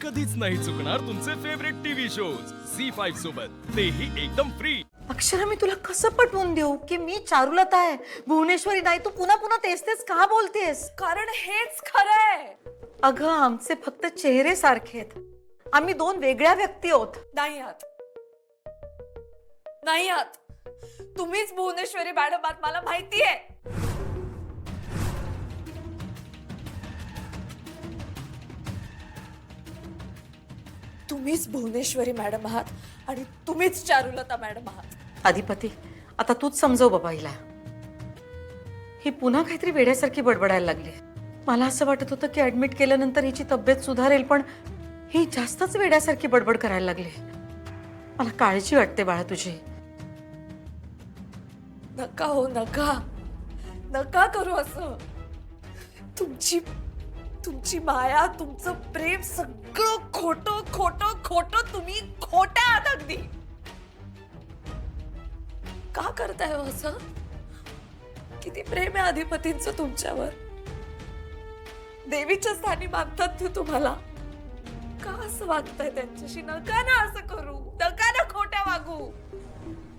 कधीच नाही चुकणार तुमचे फेवरेट टीव्ही शोज झी5 सोबत, तेही एकदम फ्री। अक्षरा, मी तुला कसं पटवून देऊ की मी चारुलता आहे, भुवनेश्वरी नाही? तू पुन्हा पुन्हा तेच तेच का बोलतेस? कारण हेच खरंय। अगं, आमचे फक्त चेहरे सारखे आहेत, आम्ही दोन वेगळ्या व्यक्ती आहोत। नाही आहात, नाही आहात। तुम्हीच भुवनेश्वरी मॅडम आहात, मला माहितीये। तुम्हीच भुवनेश्वरी मॅडम आहात आणि तुम्हीच चारुलता मॅडम आहात। अधिपती, आता तूच समजव बाबा हिला। ही पुन्हा काहीतरी वेड्यासारखी बडबडायला लागली। मला असं वाटत होतं की ऍडमिट केल्यानंतर हिची तब्येत सुधारेल, पण ही जास्तच वेड्यासारखी बडबड करायला लागली। मला काळजी वाटते बाळा तुझी। नका हो, नका नका करू असं। तुमची माया, तुमचं प्रेम सगळं खोटं खोटं खोटं। तुम्ही खोट्या आहात अगदी। का करताय हो असं? किती प्रेम आहे अधिपतींचं तुमच्यावर। देवीच्या स्थानी मानतात ते तुम्हाला। का असं वागताय त्यांच्याशी? नका ना असं करू, नका ना खोट्या वागू।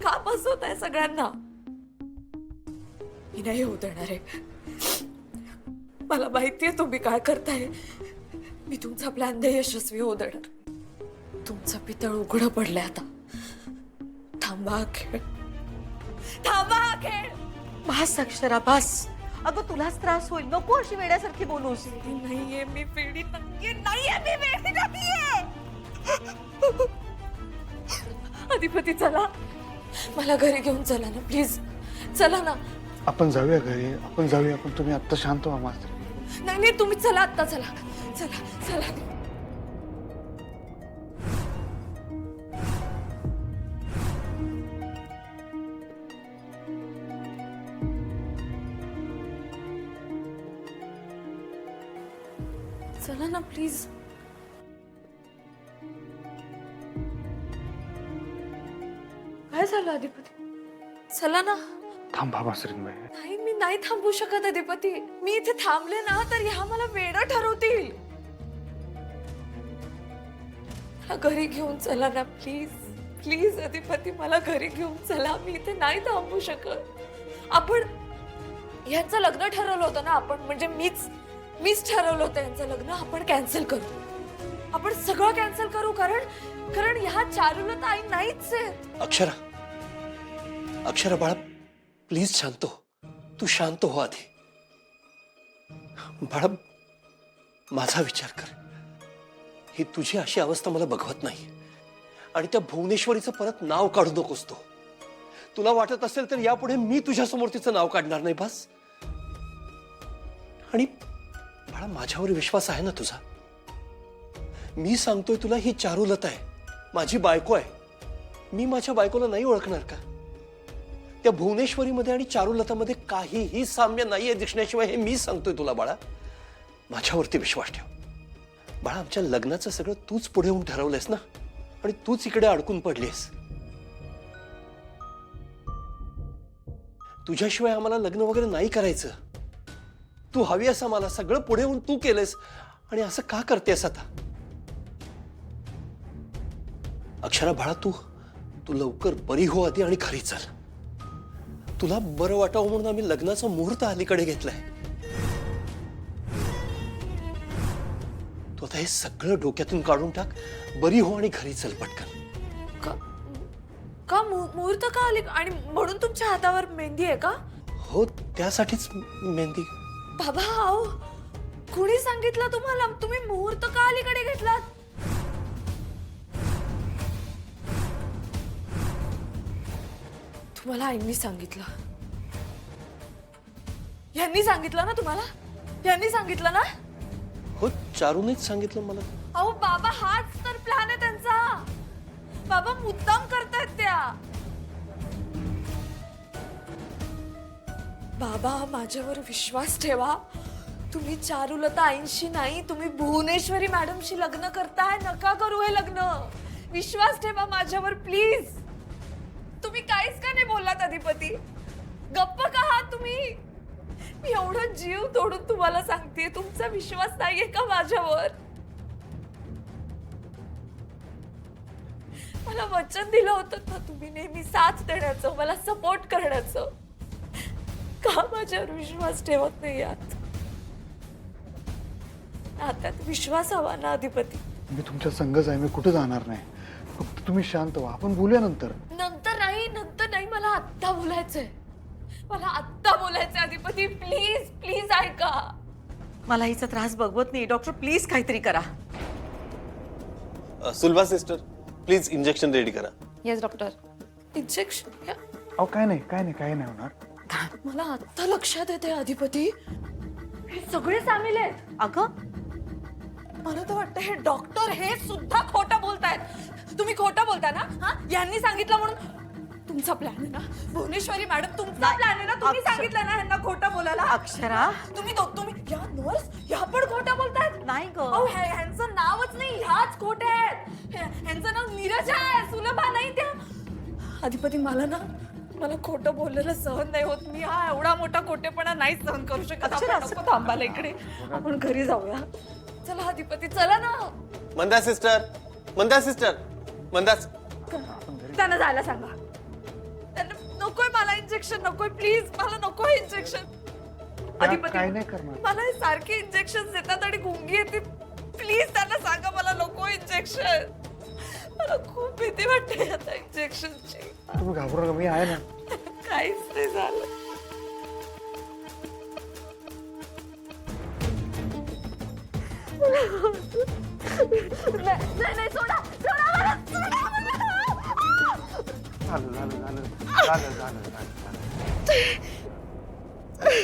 का फसवताय सगळ्यांना? मी नाही होऊ देणार आहे। मला माहितीये तुम्ही काय करताय। मी तुमचा प्लॅन नाही यशस्वी होऊ देणार। तुमचं पितळ उघडं पडलंय आता। थांबा हा खेळ, थांबा हा खेळ। बस अक्षरा, बस। अगं, तुलाच त्रास होईल, नको अशी वेड्यासारखी बोलूस। नाहीये मी वेडी, नाहीये मी वेडी नाहीये। अधिपती चला, मला घरी घेऊन चला ना प्लीज, चला ना। आपण जाऊया घरी, आपण जाऊया, पण तुम्ही आत्ता शांत व्हा मास्तर। नाही नाही, तुम्ही चला आत्ता, चला चला चला। चला ना प्लीज। काय झालं अधिपती? चला ना। थांबा मास्तरीनबाई। नाही, मी नाही थांबू शकत अधिपती। मी इथे थांबले ना तर ह्या मला वेडं ठरवतील। मला घरी घेऊन चला ना प्लीज, प्लीज अधिपती, मला घरी घेऊन चला। मी इथे नाही थांबू शकत। आपण यांचं लग्न ठरवलं होतं ना आपण, म्हणजे मीच ठरवलं होतं यांचं लग्न। आपण कॅन्सल करू, आपण सगळं कॅन्सल करू, कारण ह्या चारुलता आई नाहीच आहेत। अक्षरा बाळा, प्लीज शांत हो। तू शांत हो आधी। बाळा, माझा विचार कर। ही तुझी अशी अवस्था मला बघवत नाही, आणि त्या भुवनेश्वरीचं परत नाव काढू नकोस तू। तुला वाटत असेल तर यापुढे मी तुझ्या समोर तिचं नाव काढणार नाही, बस। आणि बाळा, माझ्यावर विश्वास आहे ना तुझा? मी सांगतोय तुला, ही चारुलता आहे, माझी बायको आहे। मी माझ्या बायकोला नाही ओळखणार का? त्या भुवनेश्वरीमध्ये आणि चारुलतामध्ये काहीही साम्य नाहीये दिसण्याशिवाय, हे मी सांगतोय तुला बाळा। माझ्यावरती विश्वास ठेव बाळा। आमच्या लग्नाचं सगळं तूच पुढे येऊन ठरवलंयस ना, आणि तूच इकडे अडकून पडलीस। तुझ्याशिवाय आम्हाला लग्न वगैरे नाही करायचं। तू हवी असं मला सगळं पुढे येऊन तू केलंस, आणि असं का करतेस आता? अक्षरा बाळा, तू लवकर बरी हो आधी आणि घरी चल। तुला बरं वाटावं म्हणून आम्ही लग्नाचा मुहूर्त अलीकडे घेतलाय। तू आता हे सगळं डोक्यातून काढून टाक, बरी हो आणि घरी चल पटकन। का मुहूर्त का आले? आणि म्हणून तुमच्या हातावर मेहंदी आहे का? हो, त्यासाठीच मेहंदी। बाबा, आओ, कोणी सांगितलं तुम्हाला? तुम्ही मुहूर्त का अलीकडे घेतलात? तुम्हाला आईंनी सांगितलं? यांनी सांगितलं ना तुम्हाला? यांनी सांगितलं ना? हो, चारूनेच सांगितलं मला। अहो बाबा, हाच तर प्लॅन आहे त्यांचा। बाबा मुद्दाम करतायत त्या। बाबा, माझ्यावर विश्वास ठेवा। तुम्ही चारुलता आईंशी नाही, तुम्ही भुवनेश्वरी मॅडमशी लग्न करताय। नका करू हे लग्न। विश्वास ठेवा माझ्यावर प्लीज। तुम्ही काहीच का नाही बोललात अधिपती? गप्प का आहात तुम्ही? मी एवढं जीव तोडून तुम्हाला सांगते, तुमचा विश्वास नाहीये का माझ्यावर? मला वचन दिलं होतं ना तुम्ही नेहमी साथ देण्याचं, मला सपोर्ट करण्याचं. का माझ्यावर विश्वास ठेवत नाही यात? नात्यात विश्वास हवा ना अधिपती. मी तुमच्या संगच आहे, मी कुठे जाणार नाही. फक्त तुम्ही शांत व्हा, आपण बोलूया नंतर. नंतर नाही, मला आत्ता बोलायचंय. मला आत्ता बोलायचंय अधिपती. प्लीज प्लीज ऐका. मला हिचा त्रास बघवत नाही. डॉक्टर प्लीज काहीतरी करा. Sulabha sister, please injection ready करा. Yes doctor. इंजेक्शन? अहो काय नाही होणार. मला आत्ता लक्षात येते अधिपती, हे सगळे सामील आहेत. अगं मला तर वाटतं हे डॉक्टर हे सुद्धा खोटं बोलतायत. तुम्ही खोटं बोलताय ना? हा, यांनी सांगितलं म्हणून. तुमचा प्लॅन आहे ना भुवनेश्वरी मॅडम, तुमचा प्लॅन आहे ना. तुम्ही सांगितलं ना ह्यांना खोटं बोलायला. अक्षरा, तुम्ही या नर्स ह्या पण खोटं बोलतायत. नाही ग. अहो ह्यांचं नावच नाही, ह्याच खोटे आहेत. ह्यांचं नाव नीरज आहे, सुलभा नाही. त्या अधिपती मला खोटं बोललेलं सहन नाही होत. मी हा एवढा मोठा खोटेपणा नाही सहन करू शकत. अक्षरा, आपण नको थांबायला इकडे, आपण घरी जाऊया. चला अधिपती, चला ना. मंदा सिस्टर, त्यांना जायला सांगा. त्यांना नकोय मला इंजेक्शन, नकोय. प्लीज मला नकोय इंजेक्शन. अधिपती काय नाही करणार. मला हे सारखे इंजेक्शन देतात आणि गुंगी येते. प्लीज त्यांना सांगा मला नको इंजेक्शन. मला खूप भीती वाटते आता इंजेक्शनची. तुम्ही घाबरू नका, मी आहे ना. काहीच नाही झालं. नाही, सोडा मला, सोडा मला.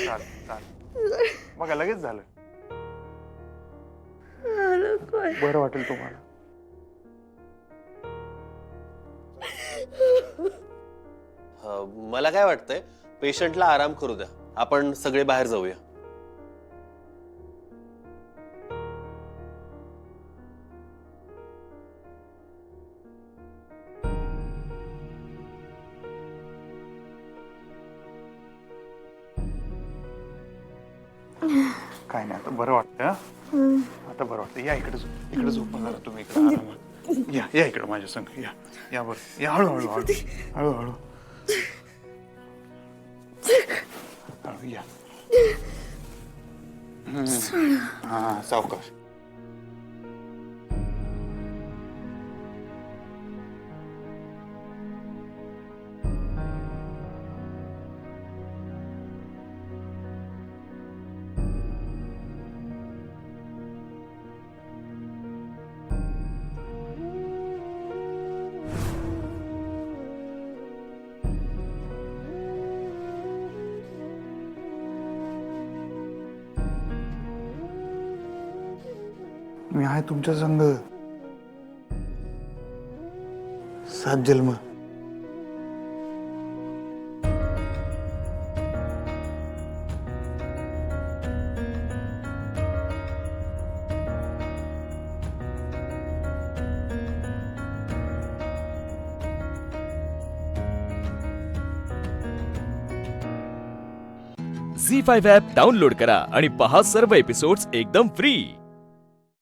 झालं. बघा लगेच झालं. बरं वाटेल तुम्हाला. मला काय वाटतंय, पेशंटला आराम करू द्या. आपण सगळे बाहेर जाऊया. काय नाही, आता बरं वाटतं. आता बरं वाटतं. या इकडे झोपा जरा तुम्ही. इकडे आरामात या इकडे माझ्या संग. या बरं. या हळूहळू या. हा, सावकाश. मी आहे तुमच्या संग. 7 जन्म. झी5 ॲप डाउनलोड करा आणि पहा सर्व एपिसोड्स एकदम फ्री.